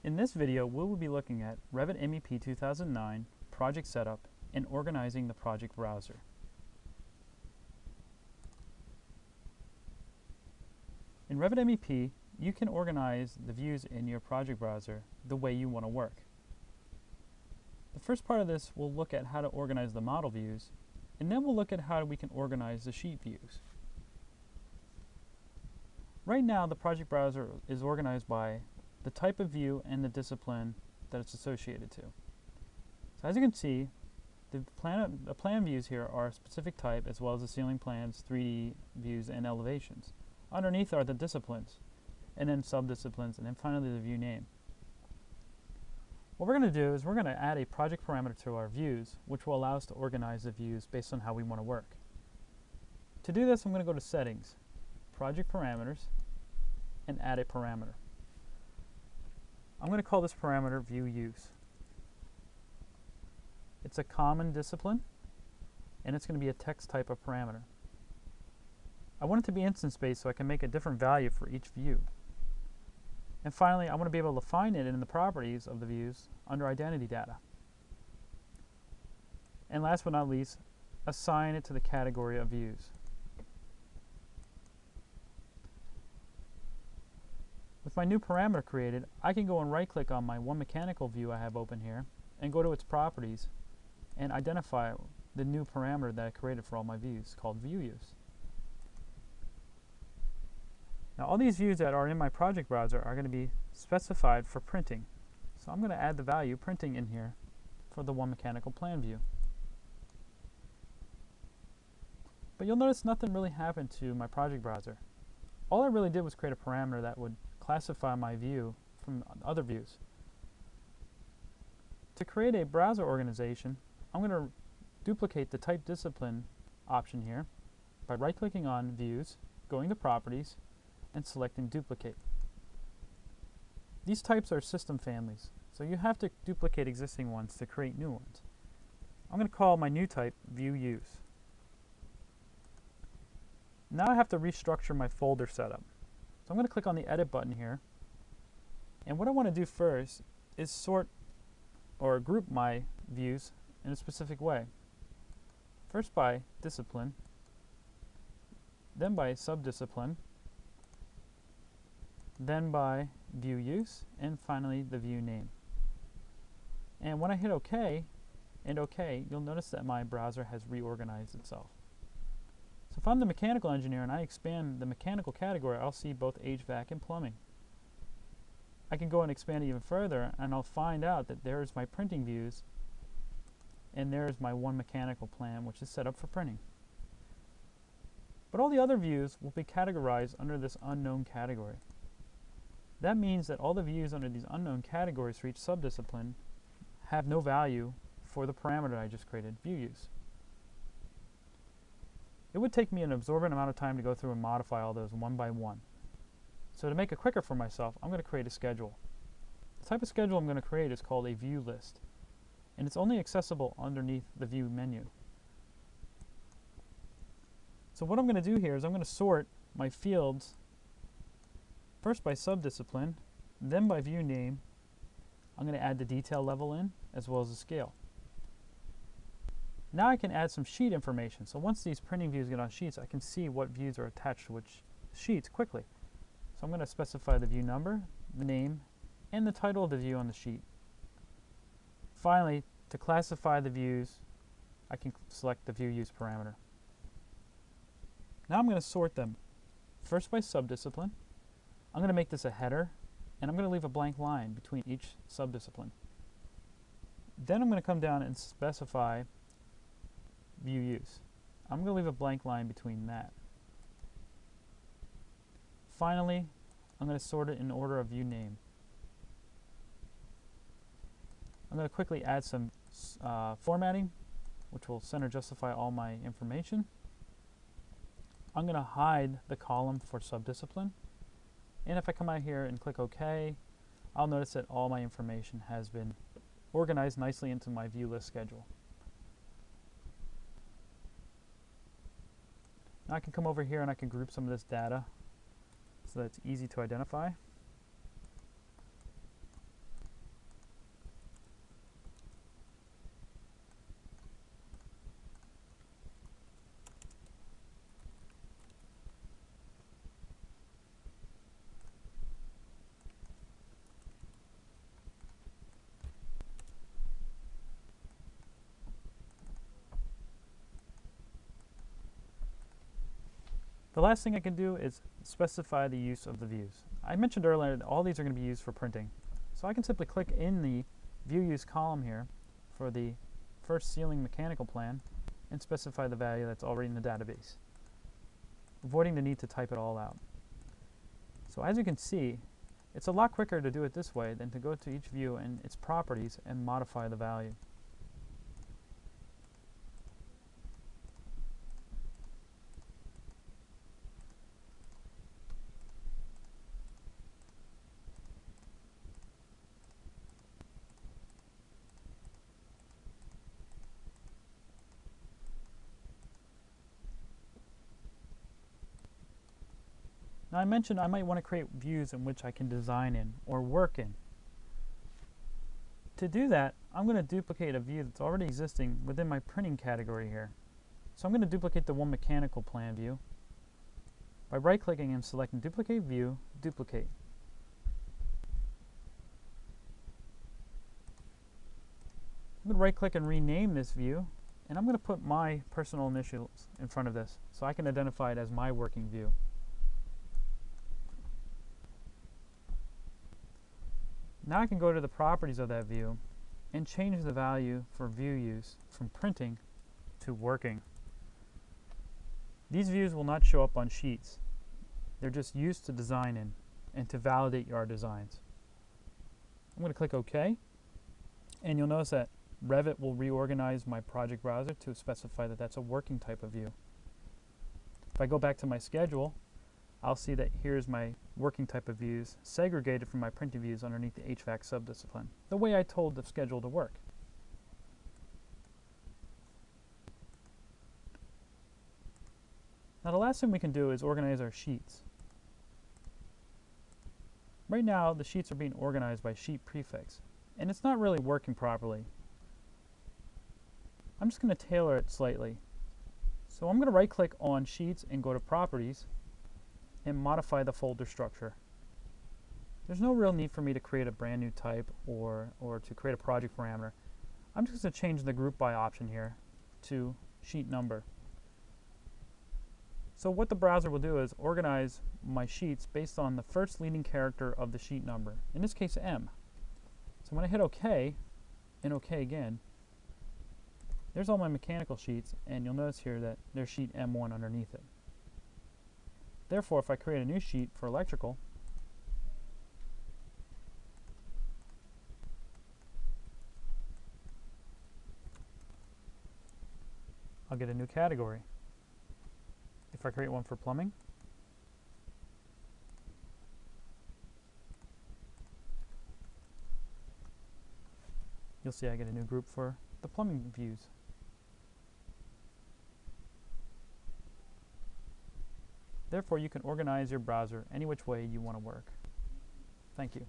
In this video, we will be looking at Revit MEP 2009 project setup and organizing the project browser. In Revit MEP, you can organize the views in your project browser the way you want to work. The first part of this, we'll look at how to organize the model views, and then we'll look at how we can organize the sheet views. Right now, the project browser is organized by the type of view and the discipline that it's associated to. So as you can see, the plan views here are a specific type, as well as the ceiling plans, 3D views, and elevations. Underneath are the disciplines, and then subdisciplines, and then finally the view name. What we're going to do is we're going to add a project parameter to our views, which will allow us to organize the views based on how we want to work. To do this, I'm going to go to Settings, Project Parameters, and add a parameter. I'm going to call this parameter View Use. It's a common discipline, and it's going to be a text type of parameter. I want it to be instance-based so I can make a different value for each view. And finally, I want to be able to find it in the properties of the views under Identity Data. And last but not least, assign it to the category of views. With my new parameter created, I can go and right-click on my one mechanical view I have open here and go to its properties and identify the new parameter that I created for all my views, called View Use. Now, all these views that are in my project browser are going to be specified for printing. So I'm going to add the value printing in here for the one mechanical plan view. But you'll notice nothing really happened to my project browser. All I really did was create a parameter that would classify my view from other views. To create a browser organization, I'm going to duplicate the type discipline option here by right-clicking on Views, going to Properties, and selecting Duplicate. These types are system families, so you have to duplicate existing ones to create new ones. I'm going to call my new type View Use. Now I have to restructure my folder setup. So I'm going to click on the Edit button here, and what I want to do first is sort or group my views in a specific way. First by discipline, then by subdiscipline, then by view use, and finally the view name. And when I hit OK and OK, you'll notice that my browser has reorganized itself. So if I'm the mechanical engineer and I expand the mechanical category, I'll see both HVAC and plumbing. I can go and expand it even further, and I'll find out that there's my printing views, and there's my one mechanical plan, which is set up for printing. But all the other views will be categorized under this unknown category. That means that all the views under these unknown categories for each subdiscipline have no value for the parameter I just created, view use. It would take me an absorbent amount of time to go through and modify all those one by one. So to make it quicker for myself, I'm going to create a schedule. The type of schedule I'm going to create is called a view list, and it's only accessible underneath the view menu. So what I'm going to do here is I'm going to sort my fields first by subdiscipline, then by view name. I'm going to add the detail level in, as well as the scale. Now I can add some sheet information. So once these printing views get on sheets, I can see what views are attached to which sheets quickly. So I'm going to specify the view number, the name, and the title of the view on the sheet. Finally, to classify the views, I can select the view use parameter. Now I'm going to sort them first by subdiscipline. I'm going to make this a header, and I'm going to leave a blank line between each subdiscipline. Then I'm going to come down and specify view use. I'm going to leave a blank line between that. Finally, I'm going to sort it in order of view name. I'm going to quickly add some formatting, which will center justify all my information. I'm going to hide the column for subdiscipline. And if I come out here and click OK, I'll notice that all my information has been organized nicely into my view list schedule. Now I can come over here and I can group some of this data so that it's easy to identify. The last thing I can do is specify the use of the views. I mentioned earlier that all these are going to be used for printing. So I can simply click in the View Use column here for the first ceiling mechanical plan and specify the value that's already in the database, avoiding the need to type it all out. So as you can see, it's a lot quicker to do it this way than to go to each view and its properties and modify the value. Now I mentioned I might want to create views in which I can design in or work in. To do that, I'm going to duplicate a view that's already existing within my printing category here. So I'm going to duplicate the one mechanical plan view by right-clicking and selecting Duplicate View, Duplicate. I'm going to right-click and rename this view, and I'm going to put my personal initials in front of this so I can identify it as my working view. Now I can go to the properties of that view and change the value for view use from printing to working. These views will not show up on sheets. They're just used to design in and to validate your designs. I'm going to click OK, and you'll notice that Revit will reorganize my project browser to specify that that's a working type of view. If I go back to my schedule, I'll see that here's my working type of views segregated from my printing views underneath the HVAC subdiscipline, the way I told the schedule to work. Now the last thing we can do is organize our sheets. Right now the sheets are being organized by sheet prefix, and it's not really working properly. I'm just going to tailor it slightly. So I'm going to right click on Sheets and go to Properties and modify the folder structure. There's no real need for me to create a brand new type or to create a project parameter. I'm just going to change the group by option here to sheet number. So what the browser will do is organize my sheets based on the first leading character of the sheet number, in this case M. So when I hit OK and OK again, there's all my mechanical sheets, and you'll notice here that there's sheet M1 underneath it. Therefore, if I create a new sheet for electrical, I'll get a new category. If I create one for plumbing, you'll see I get a new group for the plumbing views. Therefore, you can organize your browser any which way you want to work. Thank you.